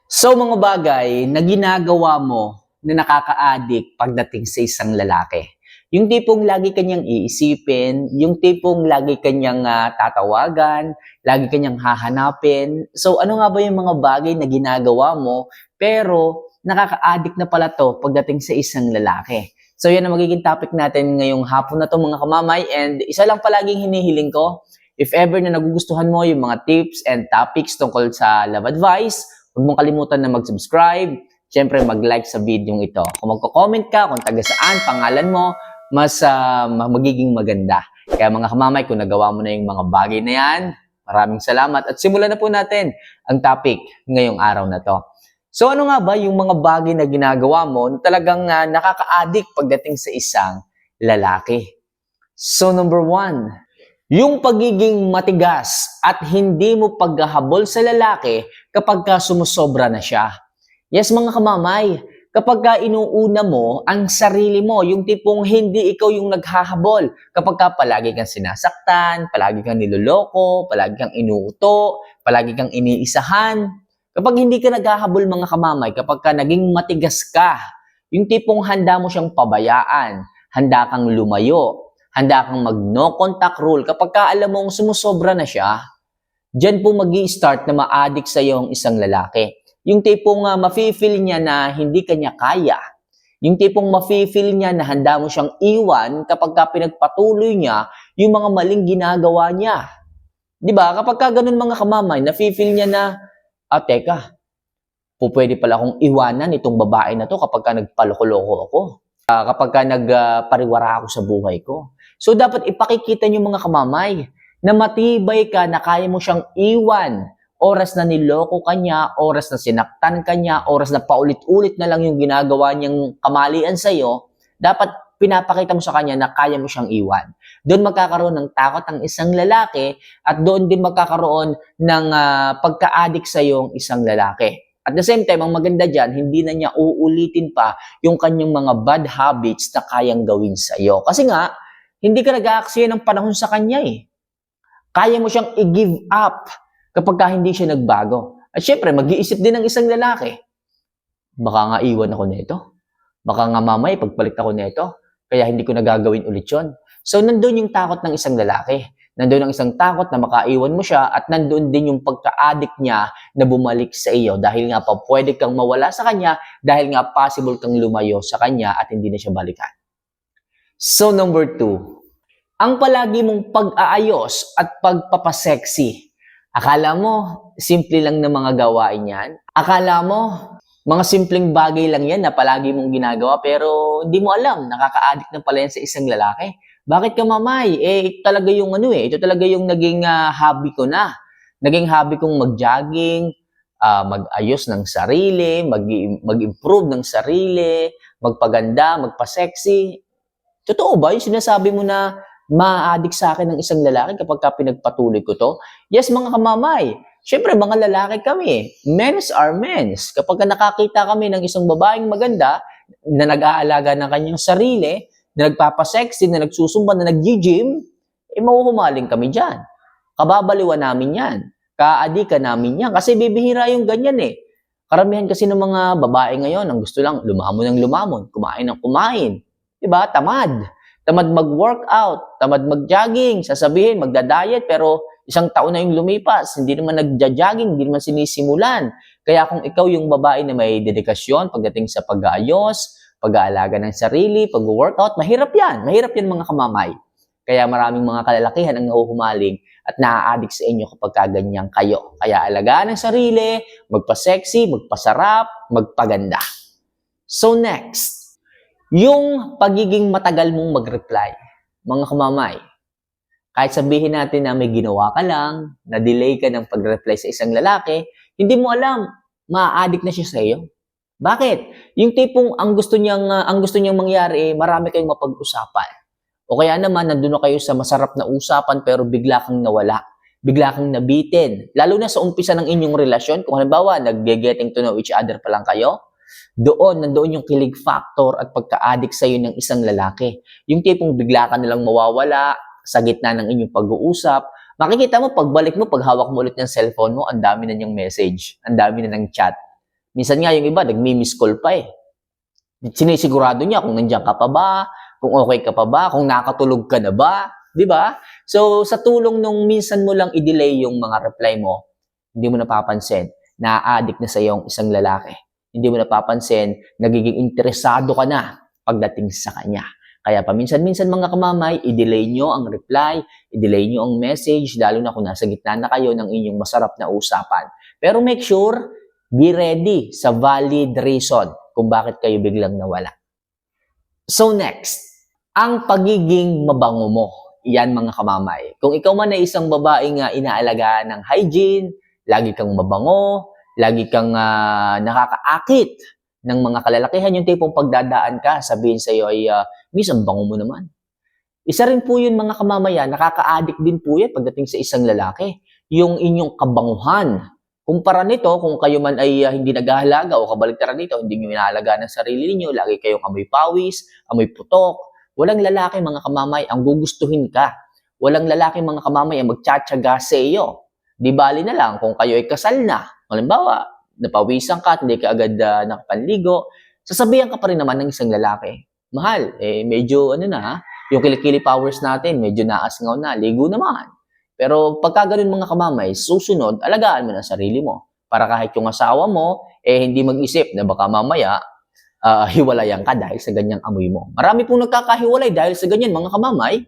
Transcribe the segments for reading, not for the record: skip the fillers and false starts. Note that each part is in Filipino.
So mga bagay na ginagawa mo na nakaka-addict pagdating sa isang lalaki. Yung tipong lagi kanyang iisipin, yung tipong lagi kanyang tatawagan, lagi kanyang hahanapin. So ano nga ba yung mga bagay na ginagawa mo pero nakaka-addict na pala to pagdating sa isang lalaki? So yan ang magiging topic natin ngayong hapon na to mga kamamay, and isa lang palaging hinihiling ko, if ever na nagugustuhan mo yung mga tips and topics tungkol sa love advice, huwag mong kalimutan na mag-subscribe, syempre mag-like sa video ito. Kung magko-comment ka, kung taga saan, pangalan mo, mas magiging maganda. Kaya mga kamamay, kung nagawa mo na yung mga bagay na yan, maraming salamat. At simulan na po natin ang topic ngayong araw na to. So ano nga ba yung mga bagay na ginagawa mo na talagang nakaka-addict pagdating sa isang lalaki? So number 1, yung pagiging matigas at hindi mo paghahabol sa lalaki kapag ka sumusobra na siya. Yes, mga kamamay, kapag ka inuuna mo ang sarili mo, yung tipong hindi ikaw yung naghahabol, kapag ka palagi kang sinasaktan, palagi kang niloloko, palagi kang inuuto, palagi kang iniisahan, kapag hindi ka naghahabol mga kamamay, kapag ka naging matigas ka, yung tipong handa mo siyang pabayaan, handa kang lumayo, handa kang mag-no contact rule, kapag ka alam mong sumusobra na siya, dyan po mag-i-start na ma-addict sa'yo ang isang lalaki. Yung tipong mafe-feel niya na hindi kanya kaya. Yung tipong mafe-feel niya na handa mo siyang iwan kapag ka pinagpatuloy niya yung mga maling ginagawa niya. Di ba? Kapag ka ganun mga kamamay, nafe-feel niya na, teka, pwede pala akong iwanan itong babae na to kapag ka nagpaloko-loko ako. Kapag ka nagpariwara ako sa buhay ko. So, dapat ipakikita niyo mga kamamay na matibay ka na kaya mo siyang iwan. Oras na niloko ka niya, oras na sinaktan ka niya, oras na paulit-ulit na lang yung ginagawa niyang kamalian sa'yo, dapat pinapakita mo sa kanya na kaya mo siyang iwan. Doon magkakaroon ng takot ang isang lalaki at doon din magkakaroon ng pagka-addict sa'yo ang isang lalaki. At the same time, ang maganda dyan, hindi na niya uulitin pa yung kanyang mga bad habits na kayang gawin sa'yo. Kasi nga, hindi ka nag-aaksaya ng panahon sa kanya eh. Kaya mo siyang i-give up kapag ka hindi siya nagbago. At syempre, mag-iisip din ng isang lalaki. Baka nga iwan ako nito. Baka nga mamay, pagpalit ako nito. Kaya hindi ko nagagawin ulit yun. So, nandun yung takot ng isang lalaki. Nandun ang isang takot na makaiwan mo siya at nandun din yung pagka-addict niya na bumalik sa iyo dahil nga pa pwede kang mawala sa kanya dahil nga possible kang lumayo sa kanya at hindi na siya balikan. So, number 2, ang palagi mong pag-aayos at pagpapasexy. Akala mo, simple lang na mga gawain yan? Akala mo, mga simpleng bagay lang yan na palagi mong ginagawa pero hindi mo alam, nakaka-addict na pala yan sa isang lalaki. Bakit ka mamay? Ito talaga yung ito talaga yung naging hobby ko na. Naging hobby kong mag-jogging, mag-ayos ng sarili, mag-improve ng sarili, magpaganda, magpa-sexy. Totoo ba yung sinasabi mo na ma-addict sa akin ng isang lalaki kapag ka pinagpatuloy ko to? Yes, mga kamamay. Siyempre, mga lalaki kami. Men's are men's. Kapag nakakita kami ng isang babaeng maganda na nag-aalaga ng kanyang sarili, na nagpapasexy, na nagsusumba, na nag-gym, mahuhumaling kami dyan. Kababaliwan namin yan. Kaadika namin yan. Kasi bibihira yung ganyan eh. Karamihan kasi ng mga babae ngayon, ang gusto lang, lumamon ng lumamon, kumain ng kumain. Diba? Tamad. Tamad mag-workout, tamad mag-jogging, sasabihin, magda-diet, pero isang taon na yung lumipas, hindi naman nagja-jogging, hindi naman sinisimulan. Kaya kung ikaw yung babae na may dedikasyon pagdating sa pag-aayos, pag-aalaga ng sarili, pag-workout, mahirap yan. Mahirap yan mga kamamay. Kaya maraming mga kalalakihan ang nahuhumaling at naa-addict sa inyo kapag kaganyan kayo. Kaya alagaan ang sarili, magpa-sexy, magpasarap, magpaganda. So next, yung pagiging matagal mong mag-reply. Mga kamamay, kahit sabihin natin na may ginawa ka lang, na-delay ka ng pag-reply sa isang lalaki, hindi mo alam, ma-addict na siya sa iyo. Bakit? Yung tipong ang gusto niyang mangyari marami kayong mapag-usapan. O kaya naman nandoon na kayo sa masarap na usapan pero bigla kang nawala. Bigla kang nabitin. Lalo na sa umpisa ng inyong relasyon, kung halimbawa nag-getting to know each other pa lang kayo, nandoon yung kilig factor at pagka-addict sa iyo ng isang lalaki. Yung tipong bigla ka nalang mawawala sa gitna ng inyong pag-uusap. Makikita mo, pagbalik mo, paghawak mo ulit ng cellphone mo, ang dami na niyang message, ang dami na ng chat. Minsan nga yung iba, nagmi-miss call pa eh. Sinisigurado niya kung nandiyan ka pa ba, kung okay ka pa ba, kung nakatulog ka na ba, di ba? So, sa tulong nung minsan mo lang i-delay yung mga reply mo, hindi mo napapansin na addict na sa yung isang lalaki. Hindi mo napapansin, nagiging interesado ka na pagdating sa kanya. Kaya paminsan-minsan mga kamamay, i-delay nyo ang reply, i-delay nyo ang message, lalo na kung nasa gitna na kayo ng inyong masarap na usapan. Pero make sure, be ready sa valid reason kung bakit kayo biglang nawala. So next, ang pagiging mabango mo. Yan mga kamamay. Kung ikaw man ay isang babaeng inaalagaan ng hygiene, lagi kang mabango, lagi kang nakakaakit ng mga kalalakihan, yung tipong pagdadaan ka, sabihin sa'yo ay, Miss, ang bango mo naman. Isa rin po yun mga kamamayan, nakaka-addict din po yan pagdating sa isang lalaki. Yung inyong kabanguhan. Kumpara nito, kung kayo man ay hindi naghahalaga o kabaligtaran nito, hindi nyo inaalagaan ng sarili niyo, lagi kayong amoy pawis, amoy putok. Walang lalaki mga kamamay ang gugustuhin ka. Walang lalaki mga kamamay ang magtsatsaga sa iyo. Di bali na lang kung kayo ay kasal na. Halimbawa, napawisan ka at hindi ka agad nakapanligo, sasabihan ka pa rin naman ng isang lalaki. Mahal, medyo yung kilikili powers natin, medyo naasingaw na, ligo naman. Pero pagka ganun mga kamamay, susunod, alagaan mo na sarili mo. Para kahit yung asawa mo, hindi mag-isip na baka mamaya, hiwalayan ka dahil sa ganyang amoy mo. Marami pong nagkakahiwalay dahil sa ganyan mga kamamay.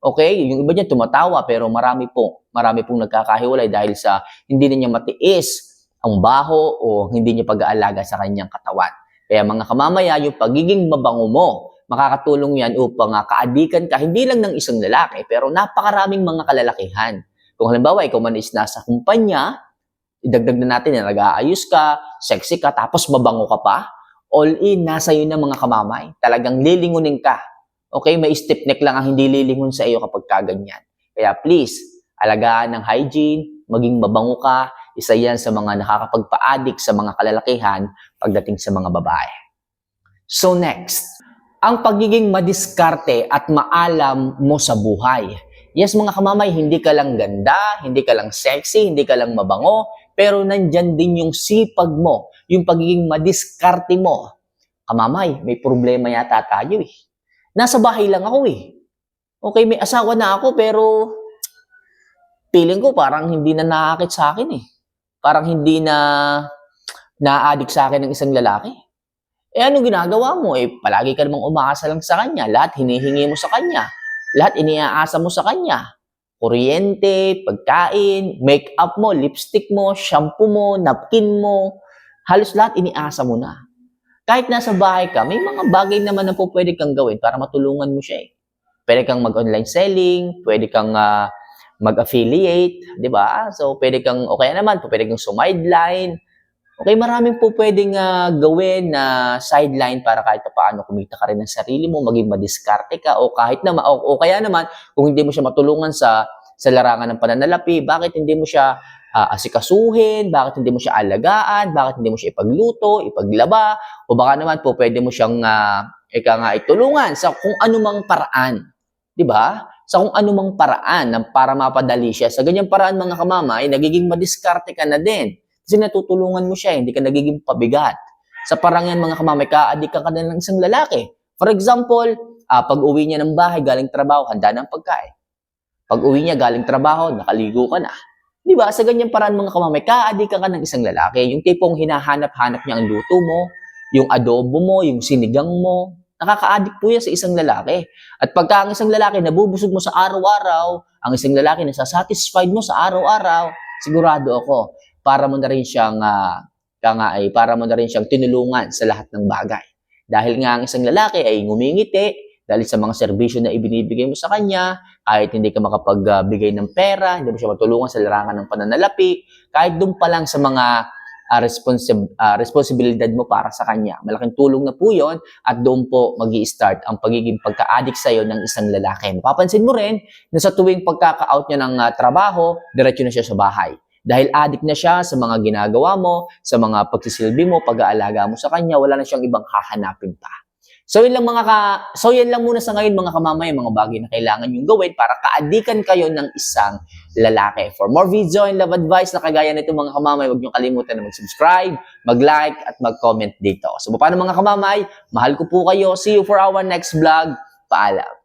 Okay, yung iba niya tumatawa pero marami pong nagkakahiwalay dahil sa hindi na niya matiis ang baho o hindi niya pag-aalaga sa kanyang katawan. Kaya mga kamamaya, yung pagiging mabango mo, makakatulong yan upang kaadikan ka, hindi lang ng isang lalaki, pero napakaraming mga kalalakihan. Kung halimbawa, ikaw man is nasa kumpanya, idagdag na natin na nag-aayos ka, sexy ka, tapos mabango ka pa, all in, nasa iyo na mga kamamay. Talagang lilingunin ka. Okay, may stiff neck lang ang hindi lilingon sa iyo kapag kaganyan. Kaya please, alagaan ng hygiene, maging mabango ka, isa yan sa mga nakakapagpa-addict sa mga kalalakihan pagdating sa mga babae. So next, ang pagiging madiskarte at maalam mo sa buhay. Yes mga kamamay, hindi ka lang ganda, hindi ka lang sexy, hindi ka lang mabango, pero nandyan din yung sipag mo, yung pagiging madiskarte mo. Kamamay, may problema yata tayo eh. Nasa bahay lang ako eh. Okay, may asawa na ako pero feeling ko parang hindi na nakakit sa akin eh. Parang hindi na na-addict sa akin ng isang lalaki. Anong ginagawa mo? Palagi ka namang umaasa lang sa kanya. Lahat hinihingi mo sa kanya. Lahat iniaasa mo sa kanya. Kuryente, pagkain, make-up mo, lipstick mo, shampoo mo, napkin mo. Halos lahat iniasa mo na. Kahit nasa bahay ka, may mga bagay naman na po pwede kang gawin para matulungan mo siya eh. Pwede kang mag-online selling, pwede kang mag-affiliate, di ba? So, pwede kang, okay naman, pwede kang sumideline. Okay, maraming po pwedeng gawin na sideline para kahit paano kumita ka rin ng sarili mo, maging madiskarte ka, o kahit naman, o kaya naman, kung hindi mo siya matulungan sa larangan ng pananalapi, bakit hindi mo siya asikasuhin, bakit hindi mo siya alagaan, bakit hindi mo siya ipagluto, ipaglaba, o baka naman po pwede mo siyang itulungan sa kung anumang paraan. Di ba? Sa kung anumang paraan para mapadali siya. Sa ganyang paraan mga kamamay, nagiging madiskarte ka na din. Kasi natutulungan mo siya, hindi ka nagiging pabigat. Sa parang yan mga kamamay, ka-addict ka na ng isang lalaki. For example, pag uwi niya ng bahay, galing trabaho, handa ng pagkain. Pag uwi niya, galing trabaho, nakaligo ka na. Di ba? Sa ganyang paraan mga kamamay, ka-addict ka ng isang lalaki. Yung tipong hinahanap-hanap niya ang luto mo, yung adobo mo, yung sinigang mo. Nakaka-addict po yan sa isang lalaki. At pagka ang isang lalaki nabubusog mo sa araw-araw, ang isang lalaki nasasatisfied mo sa araw-araw, sigurado ako, para mo na rin siyang tinulungan sa lahat ng bagay. Dahil nga ang isang lalaki ay ngumingiti dahil sa mga serbisyo na ibinibigay mo sa kanya, kahit hindi ka makapagbigay ng pera, hindi mo siya matulungan sa larangan ng pananalapi, kahit doon pa lang sa mga responsibilidad mo para sa kanya. Malaking tulong na po yun at doon po mag-i-start ang pagiging pagka-addict sa'yo ng isang lalaki. Mapapansin mo rin na sa tuwing pagkaka-out niya ng trabaho, diretso na siya sa bahay. Dahil addict na siya sa mga ginagawa mo, sa mga pagsisilbi mo, pag-aalaga mo sa kanya, wala na siyang ibang hahanapin pa. So yan lang muna sa ngayon mga kamamay, mga bagay na kailangan yung gawin para kaadikan kayo ng isang lalaki. For more video and love advice na kagaya nito mga kamamay, huwag niyo kalimutan na mag-subscribe, mag-like at mag-comment dito. So paano mga kamamay, mahal ko po kayo. See you for our next vlog. Paalam.